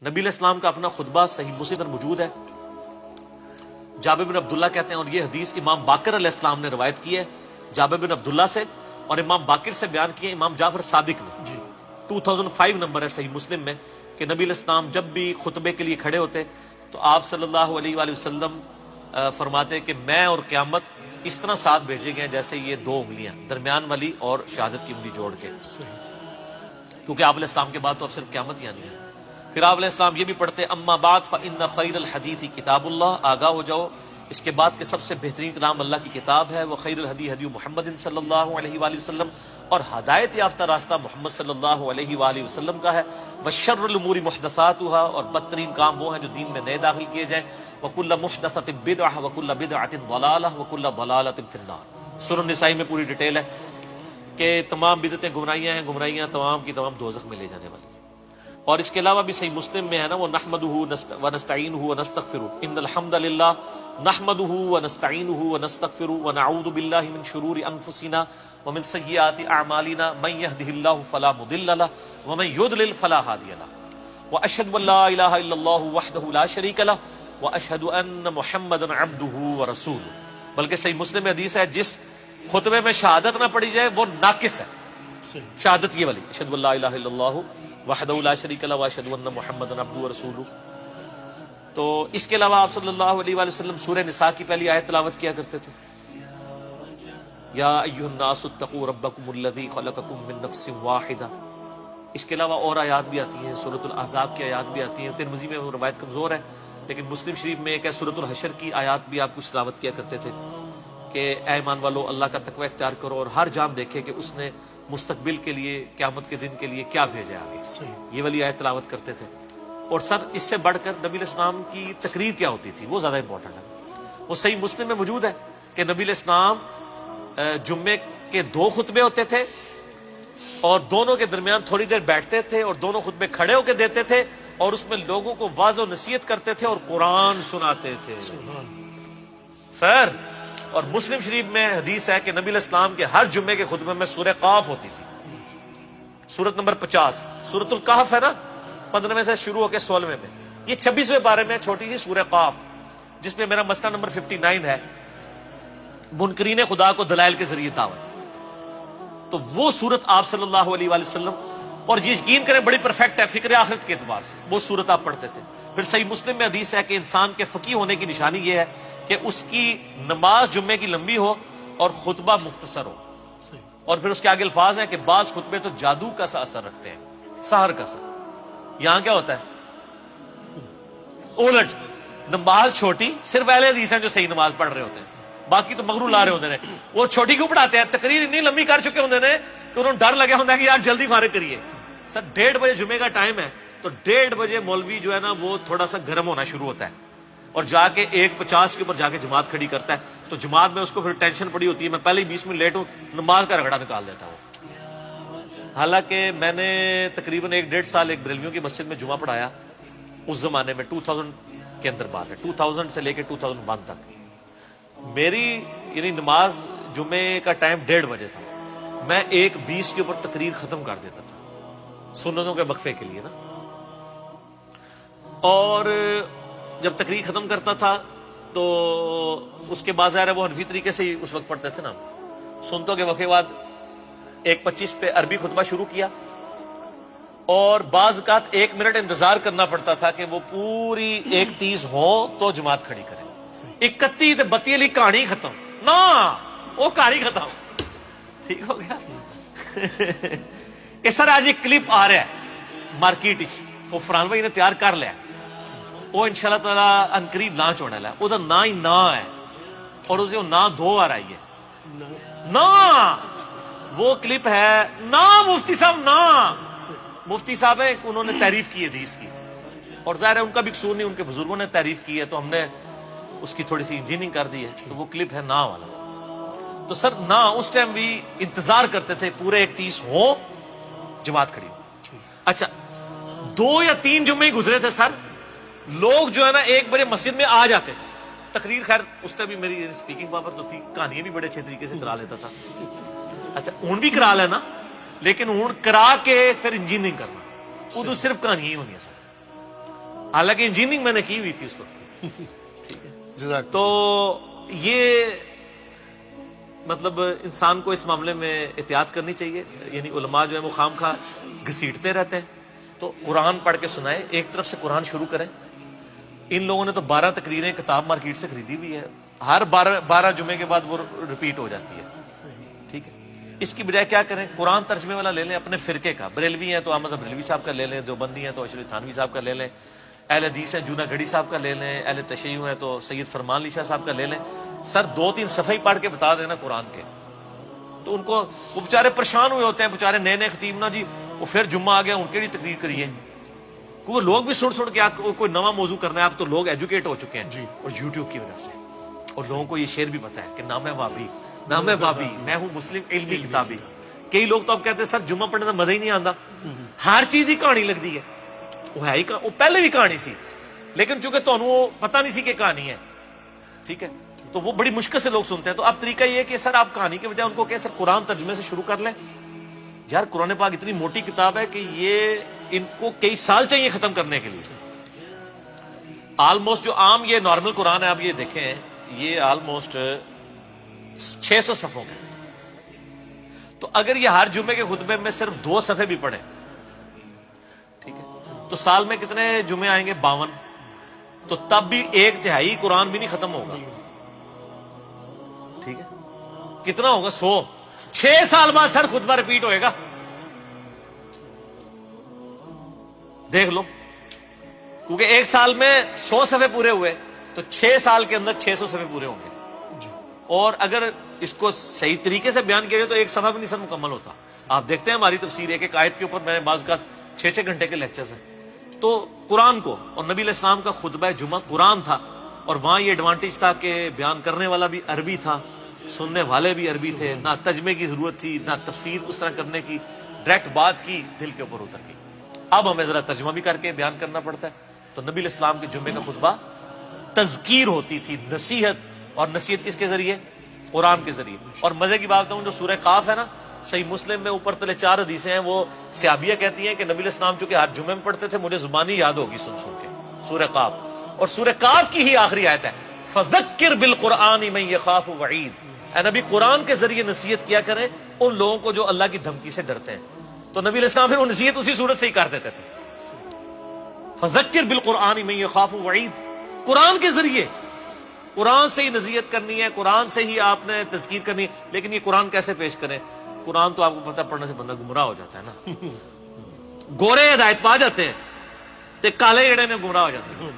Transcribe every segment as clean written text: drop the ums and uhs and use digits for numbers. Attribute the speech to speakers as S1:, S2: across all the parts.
S1: نبی علیہ السلام کا اپنا خطبہ صحیح مسلم میں موجود ہے. جابر بن عبداللہ کہتے ہیں، اور یہ حدیث امام باقر علیہ السلام نے روایت کی ہے جابر بن عبداللہ سے، اور امام باقر سے بیان کی ہے امام جعفر صادق نے. 2005 نمبر ہے صحیح مسلم میں کہ نبی علیہ السلام جب بھی خطبے کے لیے کھڑے ہوتے تو آپ صلی اللہ علیہ وآلہ وسلم فرماتے کہ میں اور قیامت اس طرح ساتھ بھیجے گئے جیسے یہ دو انگلیاں درمیان والی اور شہادت کی انگلی جوڑ کے، کیونکہ آپ علیہ السلام کے بعد تو اب صرف قیامت ہی آنی ہے. پھر آپ علیہ السلام یہ بھی پڑھتے اما بعد فإن خیر الحدیث کتاب اللہ، آگاہ ہو جاؤ اس کے بعد کہ سب سے بہترین کلام اللہ کی کتاب ہے، وہ خیر الہدی ہدی محمد صلی اللہ علیہ وآلہ وسلم، اور ہدایت یافتہ راستہ محمد صلی اللہ علیہ وآلہ وسلم کا ہے، وشر الامور محدثاتها، اور بدترین کام وہ ہیں جو دین میں نئے داخل کیے جائیں، وکل محدثۃ بدعہ وکل بدعۃ ضلالہ وکل ضلالۃ فی النار. سورۃ النساء میں پوری ڈیٹیل ہے کہ تمام بدعتیں گمراہیاں ہیں، گمراہیاں تمام کی تمام دوزخ میں لے جانے والی. اور اس کے علاوہ بھی صحیح مسلم میں ہے نا، وہ نحمدہ ونستعینہ ونستغفرہ، ان الحمد للہ نحمدہ ونستعینہ ونستغفرہ ونعوذ باللہ من شرور انفسنا ومن سیئات اعمالنا من يهده الله فلا مضل له ومن يضلل فلا هادي له واشهد ان لا اله الا الله وحده لا شريك له واشهد ان محمدا عبده ورسوله. بلکہ صحیح مسلم میں حدیث ہے جس خطبے میں شہادت نہ پڑھی جائے وہ ناقص ہے. شہادت یہ والی، اشهد ان لا اله الا الله وحدہ لا شریک لہ واشہد ان محمدا عبدہ ورسولہ. تو اس کے علاوہ آپ صلی اللہ علیہ وآلہ وسلم سورہ نساء کی پہلی آیت تلاوت کیا کرتے تھے، یا ایھا الناس اتقوا ربکم الذی خلقکم من نفس واحدہ. اس کے علاوہ اور آیات بھی آتی ہیں، سورۃ الاحزاب کی آیات بھی آتی ہیں. ترمذی میں وہ روایت کمزور ہے لیکن مسلم شریف میں ایک ہے سورۃ الحشر کی آیات بھی آپ کچھ تلاوت کیا کرتے تھے کہ اے ایمان والو اللہ کا تقوی اختیار کرو اور ہر جان دیکھے کہ اس نے مستقبل کے لیے قیامت کے دن کے لیے کیا بھیجا آگے. یہ والی آیت تلاوت کرتے تھے. اور سر اس سے بڑھ کر نبی علیہ السلام کی تقریر کیا ہوتی تھی وہ زیادہ امپورٹنٹ ہے. وہ صحیح مسلم میں موجود ہے کہ نبی علیہ السلام جمعے کے 2 خطبے ہوتے تھے اور دونوں کے درمیان تھوڑی دیر بیٹھتے تھے اور دونوں خطبے کھڑے ہو کے دیتے تھے اور اس میں لوگوں کو واضح و نصیحت کرتے تھے اور قرآن سناتے تھے. سر اور مسلم شریف میں حدیث ہے کہ نبی علیہ السلام کے ہر جمعے کے خطبے میں سورہ قاف ہوتی تھی، سورت نمبر 50. سورت القحف ہے نا، 15ویں سے شروع ہو کے 16ویں میں، یہ 26ویں پارے میں چھوٹی سی سورہ قاف جس میں میرا مسئلہ نمبر 59 ہے، منکرین خدا کو دلائل کے ذریعے دعوت. تو وہ سورت آپ صلی اللہ علیہ وآلہ وسلم، اور یہ یقین کریں بڑی پرفیکٹ ہے فکر آخرت کے اعتبار سے، وہ سورت آپ پڑھتے تھے. پھر صحیح مسلم میں حدیث ہے کہ انسان کے فقیہ ہونے کی نشانی یہ ہے کہ اس کی نماز جمعے کی لمبی ہو اور خطبہ مختصر ہو. اور پھر اس کے آگے الفاظ ہیں کہ بعض خطبے تو جادو کا سا اثر رکھتے ہیں، سحر کا سا. یہاں کیا ہوتا ہے الٹ، نماز چھوٹی، صرف اہل حدیث ہیں جو صحیح نماز پڑھ رہے ہوتے ہیں، باقی تو مغرور لا رہے ہوتے ہیں. وہ چھوٹی کیوں پڑھاتے ہیں؟ تقریر اتنی لمبی کر چکے ہوتے ہیں کہ انہوں نے ڈر لگا ہوتا ہے کہ یار جلدی فارغ کریے. سر 1:30 بجے جمعے کا ٹائم ہے تو 1:30 بجے مولوی جو ہے نا وہ تھوڑا سا گرم ہونا شروع ہوتا ہے اور جا کے 1:50 کے اوپر جا کے جماعت کھڑی کرتا ہے. تو جماعت میں اس کو پھر ٹینشن پڑی ہوتی ہے، میں پہلے ہی 20 منٹ لیٹ ہوں، نماز کا رگڑا نکال دیتا ہوں. حالانکہ میں نے تقریباً 1.5 سال ایک بریلویوں کی مسجد میں جمعہ پڑھایا اس زمانے میں، 2000 کے اندر بات ہے، 2000 سے لے کے 2001 تک. میری یعنی نماز جمعے کا ٹائم 1:30 بجے تھا، میں 1:20 کے اوپر تقریر ختم کر دیتا تھا سنتوں کے وقفے کے لیے نا. اور جب تقریر ختم کرتا تھا تو اس کے بعد ظاہر ہے وہ حنفی طریقے سے ہی اس وقت پڑھتے تھے نا، سنتوں کے وقفے بعد 1:25 پہ عربی خطبہ شروع کیا اور بعض اوقات 1 منٹ انتظار کرنا پڑتا تھا کہ وہ پوری 1:30 ہو تو جماعت کھڑی کرے. 31 تے 32 والی کہانی ختم نہ، وہ کہانی ختم. ٹھیک ہو گیا. اس طرح آج ایک کلپ آ رہا ہے مارکیٹ، وہ فرحان بھائی نے تیار کر لیا، وہ انشاءاللہ تعالی انقریب لانچ ہونے والا ہے. وہ نا ہی نا ہے اور اسے نا 2 بار آئی ہے نا. وہ کلپ ہے نا مفتی صاحب، نا مفتی صاحب ہے، انہوں نے تعریف کی حدیث کی اور ظاہر ہے ان کا بھی قصور نہیں، ان کے بزرگوں نے تعریف کی ہے تو ہم نے اس کی تھوڑی سی انجینئرنگ کر دی ہے. تو وہ کلپ ہے نا والا. تو سر نا اس ٹائم بھی انتظار کرتے تھے پورے 1:30 ہو جماعت کھڑی. اچھا 2 یا 3 جمعے گزرے تھے سر، لوگ جو ہے نا 1 بجے مسجد میں آ جاتے تھے. تقریر خیر اس ٹائم بھی میری اسپیکنگ پاور تو تھی، کہانیاں بھی بڑے اچھے طریقے سے کرا لیتا تھا. اچھا اون بھی کرا لینا لیکن اون کرا کے پھر انجینئرنگ کرنا، اردو صرف کہانی ہی ہونی ہے سر. حالانکہ انجینئرنگ میں نے کی ہوئی تھی اس وقت. ٹھیک ہے, تو یہ مطلب انسان کو اس معاملے میں احتیاط کرنی چاہیے. یعنی علماء جو ہے وہ خام خواہ گھسیٹتے رہتے ہیں. تو قرآن پڑھ کے سنائے, ایک طرف سے قرآن شروع کریں. ان لوگوں نے تو 12 تقریریں کتاب مارکیٹ سے خریدی ہوئی ہے, ہر 12 جمعے کے بعد وہ ریپیٹ ہو جاتی ہے. ٹھیک ہے, اس کی بجائے کیا کریں, قرآن ترجمے والا لے لیں اپنے فرقے کا. بریلوی ہیں تو احمد بریلوی صاحب کا لے لیں, دیوبندی ہیں تو اشرف تھانوی صاحب کا لے لیں, اہل حدیث ہیں جونا گھڑی صاحب کا لے لیں, اہل تشیع ہیں تو سید فرمان علی شاہ صاحب کا لے لیں. سر 2-3 صفحے ہی پڑھ کے بتا دینا قرآن کے, تو ان کو وہ بیچارے پریشان ہوئے ہوتے ہیں, بیچارے نئے نئے خطیب نا جی, وہ پھر جمعہ آ گیا ان کے لیے تقریر کریے. وہ لوگ بھی سن کے آپ کوئی نواں موضوع کرنا ہے. آپ تو لوگ ایجوکیٹ ہو چکے ہیں اور یوٹیوب کی وجہ سے, اور لوگوں کو یہ شعر بھی پتا ہے کہ نام ہے بابی, نام ہے بابی, میں ہوں مسلم علمی کتابی. کئی لوگ تو اب کہتے ہیں سر جمعہ پڑھنے کا مزہ ہی نہیں آتا, ہر چیز ہی کہانی لگتی ہے. وہ ہے ہی وہ پہلے بھی کہانی سی, لیکن چونکہ تو وہ پتہ نہیں سی کہ کہانی ہے. ٹھیک ہے, تو وہ بڑی مشکل سے لوگ سنتے ہیں. تو اب طریقہ یہ ہے کہ سر آپ کہانی کے بجائے ان کو کہ سر قرآن ترجمے سے شروع کر لیں. یار قرآن پاک اتنی موٹی کتاب ہے کہ یہ ان کو کئی سال چاہیے ختم کرنے کے لیے. آلموسٹ جو عام یہ نارمل قرآن ہے, آپ یہ دیکھیں, یہ آلموسٹ 600 صفحوں کا. تو اگر یہ ہر جمعے کے خطبے میں صرف 2 صفحے بھی پڑھیں, ٹھیک ہے, تو سال میں کتنے جمعے آئیں گے, 52. تو تب بھی 1/3 قرآن بھی نہیں ختم ہوگا. ٹھیک ہے, کتنا ہوگا, 100. 6 سال بعد سر خطبہ ریپیٹ ہوئے گا, دیکھ لو. کیونکہ 1 سال میں 100 صفحے پورے ہوئے تو 6 سال کے اندر 600 صفحے پورے ہوں گے. اور اگر اس کو صحیح طریقے سے بیان کیا جائے تو 1 صفحہ بھی نہیں سر مکمل ہوتا. آپ دیکھتے ہیں ہماری تفسیر ایک آیت کے اوپر میں نے بعض کا 6 گھنٹے کے لیکچرز ہیں. تو قرآن کو, اور نبی علیہ السلام کا خطبہ جمعہ قرآن تھا, اور وہاں یہ ایڈوانٹیج تھا کہ بیان کرنے والا بھی عربی تھا, سننے والے بھی عربی تھے, نہ ترجمے کی ضرورت تھی نہ تفسیر اس طرح کرنے کی, ڈائریکٹ بات کی دل کے اوپر اتر گئی. اب ہمیں ذرا ترجمہ بھی کر کے بیان کرنا پڑتا ہے. تو نبی علیہ السلام کے جمعے کا خطبہ تذکیر ہوتی تھی, نصیحت, اور نصیحت کس کے ذریعے, قرآن کے ذریعے. اور مزے کی بات ہوں, جو سورہ قاف ہے نا, صحیح مسلم میں اوپر تلے 4 حدیثیں ہیں, وہ صحابیہ کہتی ہیں کہ نبی علیہ السلام چونکہ ہر جمعے میں پڑھتے تھے, مجھے زبانی یاد ہوگی سن سن کے سورہ قاف. اور سورہ قاف کی ہی آخری آیت ہے فذکر بالقرآن من یخاف وعید. اے نبی قرآن کے ذریعے نصیحت کیا کریں ان لوگوں کو جو اللہ کی دھمکی سے ڈرتے ہیں. تو نبی علیہ السلام پھر وہ نصیحت اسی صورت سے ہی کر دیتے تھے, فذکر بالقرآن من یخاف وعید. قرآن کے ذریعے, قرآن سے ہی نصیحت کرنی ہے, قرآن سے ہی آپ نے تذکیر کرنی. لیکن یہ قرآن کیسے پیش کریں, قرآن تو آپ کو پتہ پڑھنے سے بندہ گمراہ ہو جاتا ہے نا. گورے ہدایت پا جاتے ہیں تے کالے جڑے نے گمراہ ہو جاتے ہیں.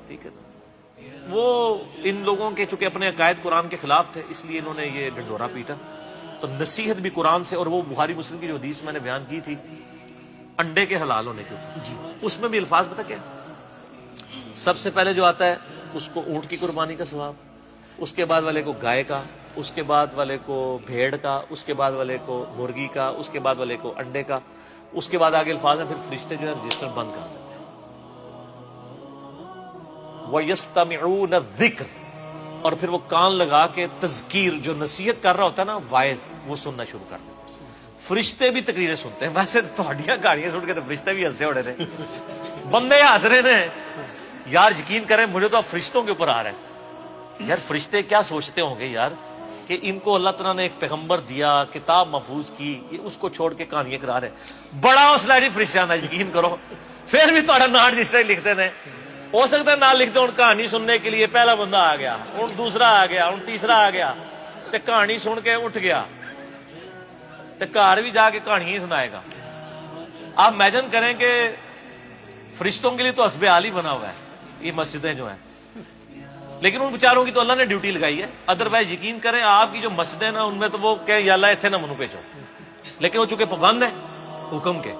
S1: ٹھیک ہے, وہ ان لوگوں کے چونکہ اپنے عقائد قرآن کے خلاف تھے, اس لیے انہوں نے یہ ڈنڈورا پیٹا. تو نصیحت بھی قرآن سے. اور وہ بخاری مسلم کی جو حدیث میں نے بیان کی تھی انڈے کے حلال ہونے کے اوپر, اس میں بھی الفاظ پتہ کیا, سب سے پہلے جو آتا ہے اس کو اونٹ کی قربانی کا ثواب, اس کے بعد والے کو گائے کا, اس کے بعد والے کو بھیڑ کا, اس کے بعد والے کو مرغی کا, اس کے بعد والے کو انڈے کا. اس کے بعد آگے الفاظ ہیں, پھر فرشتے جو ہے رجسٹر بند کر دیتے ہیں. وَيَسْتَمِعُونَ الذِّكْرَ, اور پھر وہ کان لگا کے تذکیر, جو نصیحت کر رہا ہوتا ہے نا وائز, وہ سننا شروع کر دیتے ہیں. فرشتے بھی تقریریں سنتے ہیں. ویسے تو تھوڑیاں گاڑیاں سن کے تو فرشتے بھی ہنستے ہوڑے تھے, بندے ہنس رہے ہیں. یار یقین کریں مجھے تو اب فرشتوں کے اوپر آ رہا ہے. یار فرشتے کیا سوچتے ہوں گے یار کہ ان کو اللہ تعالیٰ نے ایک پیغمبر دیا, کتاب محفوظ کی, یہ اس کو چھوڑ کے کہانیاں کرا رہے ہیں. بڑا حوصلہ ہے فرشتیاں دا, یقین کرو. پھر بھی تھوڑا نام رجسٹر لکھتے ہیں, ہو سکتا ہے نہ لکھتے ہوں کہانی سننے کے لیے پہلا بندہ آ گیا, ہوں دوسرا آ گیا, ہوں تیسرا آ گیا, تے کہانی سن کے اٹھ گیا, تے گھر بھی جا کے کہانی ہی سنائے گا. آپ امیجن کریں کہ فرشتوں کے لیے تو حسب حال ہی بنا ہوا ہے یہ مسجدیں جو ہیں, لیکن ان بیچاروں کی تو اللہ نے ڈیوٹی لگائی ہے. ادروائز یقین کریں آپ کی جو مسجدیں نا ان میں تو وہ کہیں یا اللہ اتنے نہ منو بھیجو, لیکن وہ چونکہ پابند ہے حکم کے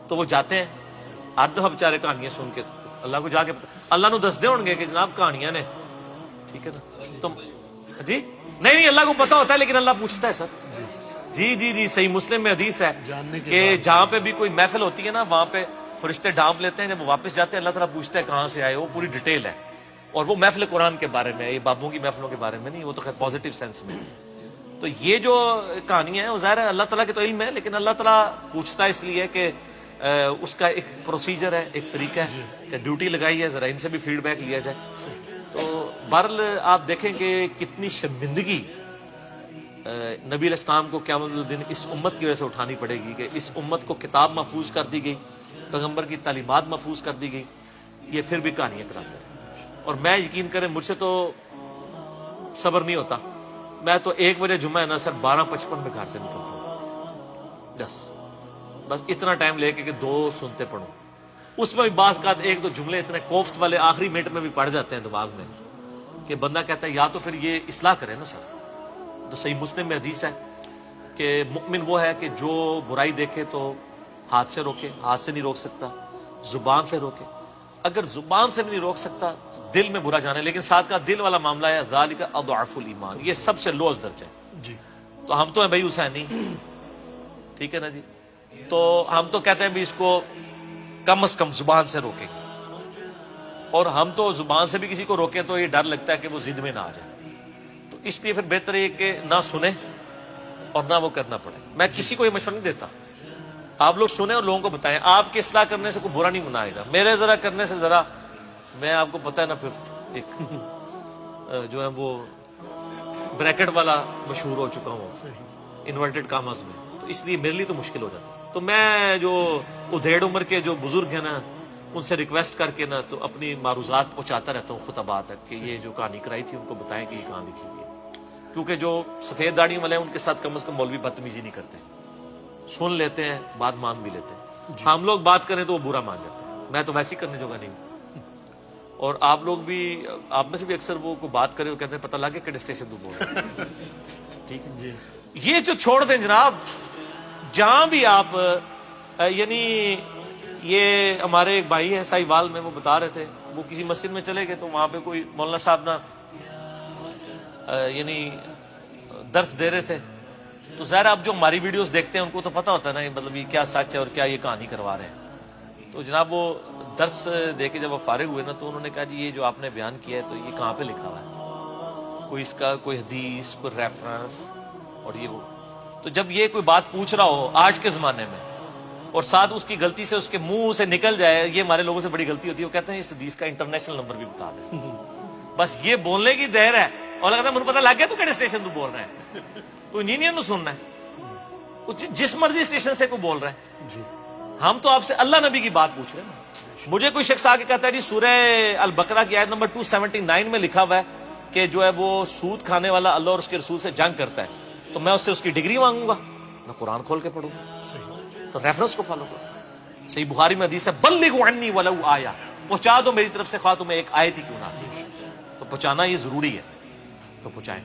S1: تو وہ جاتے ہیں ہر دفعہ بیچارے کہانیاں سن کے. اللہ کو جا کے اللہ نو دس دے ہوں گے کہ جناب کہانیاں نے, ٹھیک ہے نا, تم جی نہیں اللہ کو پتا ہوتا ہے, لیکن اللہ پوچھتا ہے سر. جی جی جی صحیح مسلم میں حدیث ہے کہ جہاں پہ بھی کوئی محفل ہوتی ہے نا وہاں پہ فرشتے ڈانپ لیتے ہیں, جب وہ واپس جاتے ہیں اللہ تعالیٰ پوچھتا ہے کہاں سے آئے, وہ پوری ڈیٹیل ہے. اور وہ محفل قرآن کے بارے میں, یہ بابوں کی محفلوں کے بارے میں نہیں, وہ تو خیر پازیٹیو سینس میں. تو یہ جو کہانیاں ہیں وہ ظاہر ہے اللہ تعالیٰ کے تو علم ہے, لیکن اللہ تعالیٰ پوچھتا ہے اس لیے کہ اس کا ایک پروسیجر ہے, ایک طریقہ ہے کہ ڈیوٹی لگائی ہے, ذرا ان سے بھی فیڈ بیک لیا جائے. تو بہرحال آپ دیکھیں کہ کتنی شرمندگی نبی علیہ السلام کو قیامت الدین اس امت کی وجہ سے اٹھانی پڑے گی کہ اس امت کو کتاب محفوظ کر دی گئی, پیغمبر کی تعلیمات محفوظ کر دی گئی, یہ پھر بھی کہانیاں کراتے رہے. اور میں یقین کریں مجھ سے تو صبر نہیں ہوتا, میں تو 1 بجے جمعہ ہے نا سر 12:55 میں گھر سے نکلتا ہوں, بس اتنا ٹائم لے کے کہ 2 سنتے پڑھوں. اس میں بھی بعض کا 1-2 جملے اتنے کوفت والے آخری منٹ میں بھی پڑ جاتے ہیں دماغ میں کہ بندہ کہتا ہے یا تو پھر یہ اصلاح کرے نا سر. تو صحیح مسلم میں حدیث ہے کہ مؤمن وہ ہے کہ جو برائی دیکھے تو ہاتھ سے روکے, ہاتھ سے نہیں روک سکتا, زبان سے روکے, اگر زبان سے بھی نہیں روک سکتا تو دل میں برا جانے, لیکن ساتھ کا دل والا معاملہ ہے ذالک اضعف الایمان, یہ سب سے لوز درجہ ہے جی. تو ہم تو ہیں بھائی حسینی, ٹھیک ہے نا جی, تو ہم تو کہتے ہیں بھی اس کو کم از کم زبان سے روکیں, اور ہم تو زبان سے بھی کسی کو روکیں تو یہ ڈر لگتا ہے کہ وہ ضد میں نہ آ جائے. تو اس لیے پھر بہتر ہے کہ نہ سنیں اور نہ وہ کرنا پڑے. میں کسی کو یہ مشورہ نہیں دیتا, آپ لوگ سنیں اور لوگوں کو بتائیں. آپ کے اصلاح کرنے سے کوئی برا نہیں منائے گا, میرے ذرا کرنے سے ذرا, میں آپ کو پتا ہے نا پھر ایک جو ہے وہ بریکٹ والا مشہور ہو چکا ہوں انورٹڈ کاماز میں, تو اس لیے میرے لیے تو مشکل ہو جاتا. تو میں جو ادھیڑ عمر کے جو بزرگ ہیں نا ان سے ریکویسٹ کر کے نا تو اپنی معروضات پہنچاتا رہتا ہوں خطبات تک کہ یہ جو کہانی کرائی تھی ان کو بتائیں کہ یہ کہاں لکھی ہوئی ہے. کیونکہ جو سفید داڑھی والے ہیں ان کے ساتھ کم از کم مولوی بدتمیزی نہیں کرتے, سن لیتے ہیں, بات مان بھی لیتے ہیں. ہم لوگ بات کریں تو وہ برا مان جاتے ہیں, میں تو ویسے ہی کرنے جوگا نہیں ہوں. اور آپ لوگ بھی, آپ میں سے بھی اکثر وہ کوئی بات کرے وہ کہتے ہیں پتہ لگے کہڑے اسٹیشن تو بول رہے ہیں. ٹھیک ہے جی, یہ جو چھوڑ دیں جناب, جہاں بھی آپ یعنی یہ ہمارے ایک بھائی ہیں ساہیوال میں, وہ بتا رہے تھے وہ کسی مسجد میں چلے گئے تو وہاں پہ کوئی مولانا صاحب نا یعنی درس دے رہے تھے. تو ظاہر آپ جو ہماری ویڈیوز دیکھتے ہیں ان کو تو پتہ ہوتا ہے نا مطلب یہ کیا سچ ہے اور کیا یہ کہانی کروا رہے ہیں. تو جناب وہ درس دے کے جب وہ فارغ ہوئے نا تو انہوں نے کہا جی یہ جو آپ نے بیان کیا ہے تو یہ کہاں پہ لکھا ہوا ہے, کوئی اس کا کوئی حدیث, کوئی ریفرنس اور یہ وہ. تو جب یہ کوئی بات پوچھ رہا ہو آج کے زمانے میں اور ساتھ اس کی غلطی سے اس کے منہ سے نکل جائے, یہ ہمارے لوگوں سے بڑی غلطی ہوتی ہے, وہ کہتے ہیں اس حدیث کا انٹرنیشنل نمبر بھی بتا دیں. بس یہ بولنے کی دیر ہے, اور لگتا ہے مجھے پتہ لگ گیا تو کہڑے اسٹیشن تو بول رہے ہیں, تو انجینئر تو سننا ہے, جس مرضی اسٹیشن سے کوئی بول رہا ہے. ہم تو آپ سے اللہ نبی کی بات پوچھ رہے ہیں. مجھے کوئی شخص آ کے کہتا ہے جی سورہ البقرہ کی آیت نمبر 279 میں لکھا ہوا ہے کہ جو ہے وہ سود کھانے والا اللہ اور اس کے رسول سے جنگ کرتا ہے, تو میں اس سے اس کی ڈگری مانگوں گا؟ میں قرآن کھول کے پڑھوں گا, تو ریفرنس کو فالو کرو. صحیح بخاری میں حدیث ہے بلغوا عنی ولو آیا, پہنچا دو میری طرف سے خواہ تمہیں ایک آیت ہی کیوں نہ آتی. تو پہنچانا یہ ضروری ہے, تو پہنچائیں.